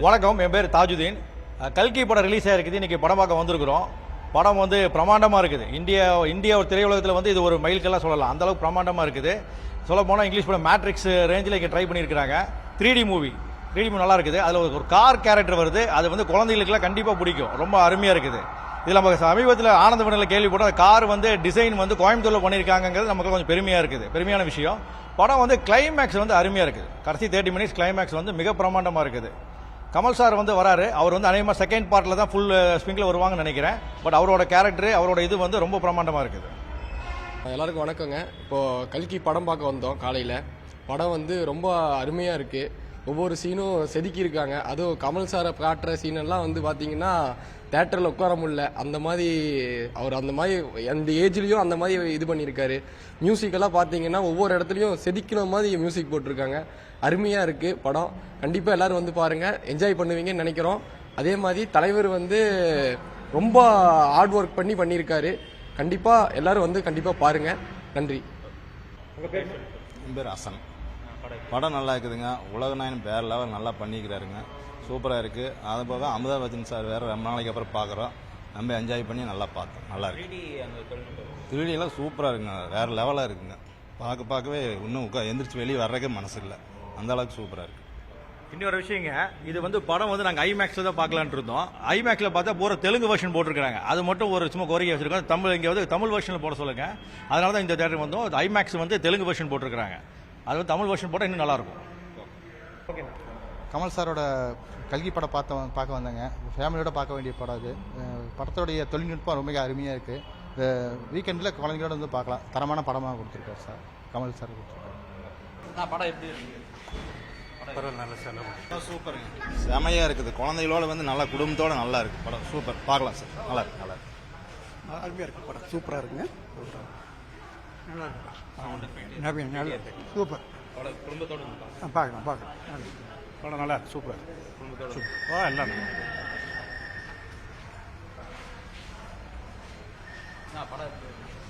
வணக்கம், என் பேர் தாஜுதீன். கல்கி படம் ரிலீஸ் ஆகிருக்குது. இன்றைக்கி படம் பார்க்க வந்திருக்கிறோம். படம் வந்து பிரமாண்டமாக இருக்குது. இந்தியா ஒரு திரையுலகத்தில் வந்து இது ஒரு மைல்கல்லாம் சொல்லலாம். அந்தளவுக்கு பிரமாண்டமாக இருக்குது. சொல்ல போனால் இங்கிலீஷ் படம் மேட்ரிக்ஸ் ரேஞ்சில் இங்கே ட்ரை பண்ணியிருக்கிறாங்க. 3D மூவி நல்லா இருக்குது. அதில் ஒரு கார் கேரக்டர் வருது. அது வந்து குழந்தைகளுக்குலாம் கண்டிப்பாக பிடிக்கும். ரொம்ப அருமையாக இருக்குது. இதில் நம்ம சமீபத்தில் ஆனந்த விடனில் கேள்விப்பட்ட கார் வந்து டிசைன் வந்து கோயம்புத்தூரில் பண்ணியிருக்காங்கிறது நமக்கு கொஞ்சம் பெருமையாக இருக்குது. பெருமையான விஷயம். படம் வந்து கிளைமேக்ஸ் வந்து அருமையாக இருக்குது. கடைசி 30 மினிட்ஸ் கிளைமேக்ஸ் வந்து மிக பிரமாண்டமாக இருக்குது. கமல் சார் வந்து வராரு. அவர் வந்து அநேகமாக செகண்ட் பார்ட்டில் தான் ஃபுல் ஸ்விங்கில் வருவாங்கன்னு நினைக்கிறேன். பட் அவரோட கேரக்டர், அவரோட இது வந்து ரொம்ப பிரமாண்டமாக இருக்குது. எல்லாருக்கும் வணக்கங்க. இப்போது கல்கி படம் பார்க்க வந்தோம் காலையில். படம் வந்து ரொம்ப அருமையாக இருக்குது. ஒவ்வொரு சீனும் செதுக்கியிருக்காங்க. அதுவும் கமல் சாரை காட்டுற சீனெல்லாம் வந்து பார்த்தீங்கன்னா தேட்டரில் உட்கார முடியல. அந்த மாதிரி அவர் அந்த மாதிரி அந்த ஏஜ்லேயும் அந்த மாதிரி இது பண்ணியிருக்காரு. மியூசிக்கெல்லாம் பார்த்தீங்கன்னா ஒவ்வொரு இடத்துலையும் செதுக்கின மாதிரி மியூசிக் போட்டிருக்காங்க. அருமையாக இருக்குது படம். கண்டிப்பாக எல்லோரும் வந்து பாருங்கள், என்ஜாய் பண்ணுவீங்கன்னு நினைக்கிறோம். அதே மாதிரி தலைவர் வந்து ரொம்ப ஹார்ட் ஒர்க் பண்ணியிருக்காரு. கண்டிப்பாக எல்லோரும் வந்து கண்டிப்பாக பாருங்கள். நன்றி. என் பேர் ஹசன். படம் நல்லா இருக்குதுங்க. உலகநாயகன் வேற லெவல் நல்லா பண்ணிக்கிறாருங்க. சூப்பராக இருக்குது. அது போக அமிதாப் பச்சன் சார் வேறு ரொம்ப நாளைக்கு அப்புறம் பார்க்குறோம். நம்ம என்ஜாய் பண்ணி நல்லா பார்த்தோம். நல்லா இருக்கு. 3D எல்லாம் சூப்பராக இருக்குங்க. வேறு லெவலாக இருக்குங்க. பார்க்கவே இன்னும் எந்திரிச்சு வெளியே வர்றதுக்கே மனசு இல்லை. அந்த அளவுக்கு சூப்பராக இருக்குது. இன்னொரு விஷயங்க, இது வந்து படம் வந்து நாங்கள் ஐமேக்ஸில் தான் பார்க்கலான்ட்டு இருந்தோம். ஐமேக்ஸில் பார்த்தா போகிற தெலுங்கு வெர்ஷன் போட்டிருக்காங்க. அது மட்டும் ஒரு சும்மா கோரிக்கை வச்சிருக்கோம். இங்கே வந்து தமிழ் வெர்ஷனில் போட சொல்லுங்க. அதனால தான் இந்த தேட்டருக்கு வந்தோம். ஐமேக்ஸ் வந்து தெலுங்கு வெர்ஷன் போட்டிருக்காங்க. அது வந்து தமிழ் வெர்ஷன் போட்டால் இன்னும் நல்லாயிருக்கும். ஓகே. கமல் சாரோட கல்கி படம் பார்க்க வந்தாங்க. ஃபேமிலியோட பார்க்க வேண்டிய படம் அது. படத்தோடைய தொழில்நுட்பம் ரொம்ப அருமையாக இருக்குது. இந்த வீக்கெண்டில் குழந்தைங்களோட வந்து பார்க்கலாம். தரமான படமாக கொடுத்துருக்காரு சார், கமல் சார் கொடுத்துருக்காரு. படம் எப்படி இருக்குது? சூப்பருங்க, செமையாக இருக்குது. குழந்தைகளோட வந்து நல்லா குடும்பத்தோட நல்லா இருக்குது படம். சூப்பர், பார்க்கலாம் சார். நல்லா இருக்கு, நல்லா இருக்கு. அருமையாக இருக்குது படம். சூப்பராக இருக்குங்க. நல்லா இருக்கு. சூப்பர். குடும்பத்தோட பார்க்கலாம். படம் நல்லா இருக்கு. சூப்பர். குடும்பத்தோட எல்லாம்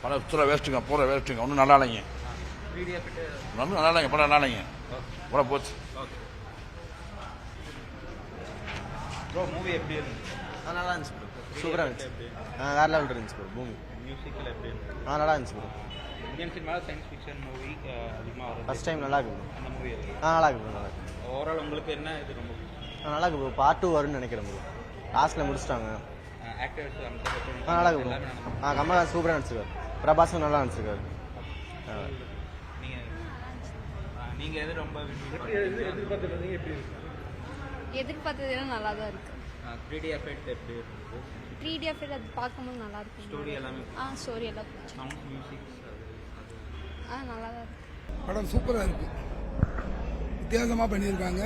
படம் சுற்றுலா வேஸ்ட்டுங்க. பூரா வேஸ்ட்டுங்க. ஒன்றும் நல்லா இல்லைங்க. ஒன்றும் நல்லா இல்லைங்க. படம் நல்லா இல்லைங்க. பூரா போச்சு. மூவி எப்படி இருந்துச்சு? நல்லா இருந்துச்சு ப்ரோ. சூப்பராக இருந்துச்சு. வேறு லெவல் இருந்துச்சு ப்ரோ. மூவி மியூசிக்கில் எப்படி இருந்துச்சு? நல்லா இருந்துச்சு ப்ரோ. இந்தியன் சினிமாவில் சயின்ஸ் ஃபிக்ஷன் மூவி அதிகமாக வரும். ஃபர்ஸ்ட் டைம் நல்லா இருக்கு ப்ரோ. அந்த மூவி நல்லா இருக்கு ப்ரோ. நல்லா இருக்கு. ஓவரால் உங்களுக்கு என்ன இது ரொம்ப நல்லா இருக்கு ப்ரோ. பார்ட் 2 வரும்னு நினைக்கிறேன் ப்ரோ. லாஸ்ட்டில் முடிச்சிட்டாங்க. ஆக்டர்ஸ் நல்லா இருக்கு ப்ரோ. கமல் சூப்பராக நடிச்சிருக்காரு. பிரபாஸும் நல்லா நடிச்சிருக்காரு. நீங்கள் எது ரொம்ப எதிர்பார்த்ததெல்லாம் நல்லா தான் இருக்கு. 3D எஃபெக்ட் எப்படி இருந்தது? 3D எஃபெக்ட் அது பார்க்கும்போது நல்லா இருக்கு. ஸ்டோரி எல்லாமே ஸ்டோரி எல்லாம் சவுண்ட் மியூசிக் நல்லா தான் இருக்கு. படம் சூப்பராக இருக்குது. வித்தியாசமாக பண்ணியிருக்காங்க.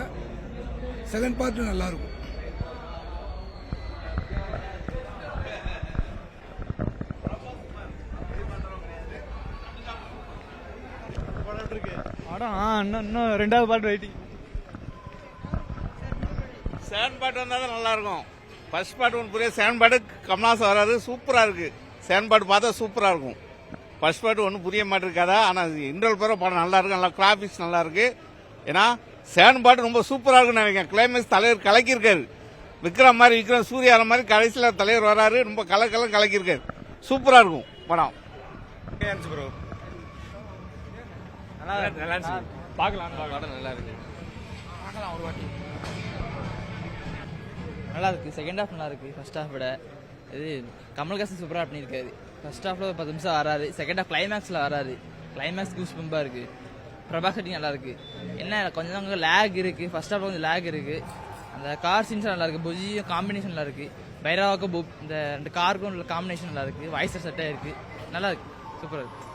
செகண்ட் பார்ட்டு நல்லாயிருக்கும். படம் இன்னும் 2வது பார்ட் வெயிட்டிங். செகண்ட் பார்ட் வந்தால் தான் நல்லாயிருக்கும். ஃபர்ஸ்ட் பார்ட் ஒன்று புரிய. செகண்ட் பார்ட்டு கமல்ஹாசன் வராது. சூப்பராக இருக்குது. செகண்ட் பார்ட் பார்த்தா சூப்பராக இருக்கும். ஃபர்ஸ்ட் பார்ட் ஒன்றும் புரிய மாட்டிருக்காதா. ஆனால் இன்டர்வல் பிறகு படம் நல்லா இருக்கு. நல்லா கிராஃபிக்ஸ் நல்லா இருக்கு. ஏன்னா செகண்ட் பார்ட் ரொம்ப சூப்பராக இருக்குன்னு நினைக்கிறேன். கிளைமேக்ஸ் தலைவர் கலக்கியிருக்காரு. விக்ரம் சூர்யா மாதிரி கடைசியில் தலைவர் வராரு. ரொம்ப கலக்கியிருக்காரு. சூப்பராக இருக்கும் படம். ப்ரோ நல்லா பார்க்கலாம். படம் நல்லா இருக்கு. பார்க்கலாம் ஒரு வாட்டி. நல்லா இருக்குது. செகண்ட் ஹாஃப் நல்லா இருக்குது ஃபர்ஸ்ட் ஹாஃப் விட. இது கமல்ஹாசன் சூப்பராக பண்ணியிருக்காரு. ஃபர்ஸ்ட் ஹாஃபில் 10 நிமிஷம் வராரு. செகண்ட் ஹாஃப் கிளைமேக்ஸில் வராரு. கிளைமேக்ஸ் கூஸ் பம்பாக இருக்குது. பிரபாஸ் கட்டிங் நல்லா இருக்குது. என்ன கொஞ்சம் லேக் இருக்குது. ஃபர்ஸ்ட் ஹாஃபில் கொஞ்சம் லேக் இருக்குது. அந்த கார் சீன்ஸ் நல்லா இருக்குது. புஜியும் காம்பினேஷன் நல்லா இருக்குது. பைராவுக்கும் இந்த 2 காருக்கும் உள்ள காம்பினேஷன் நல்லா இருக்குது. வாய்ஸ் செட்டாக இருக்குது. நல்லா இருக்குது. சூப்பராக இருக்குது.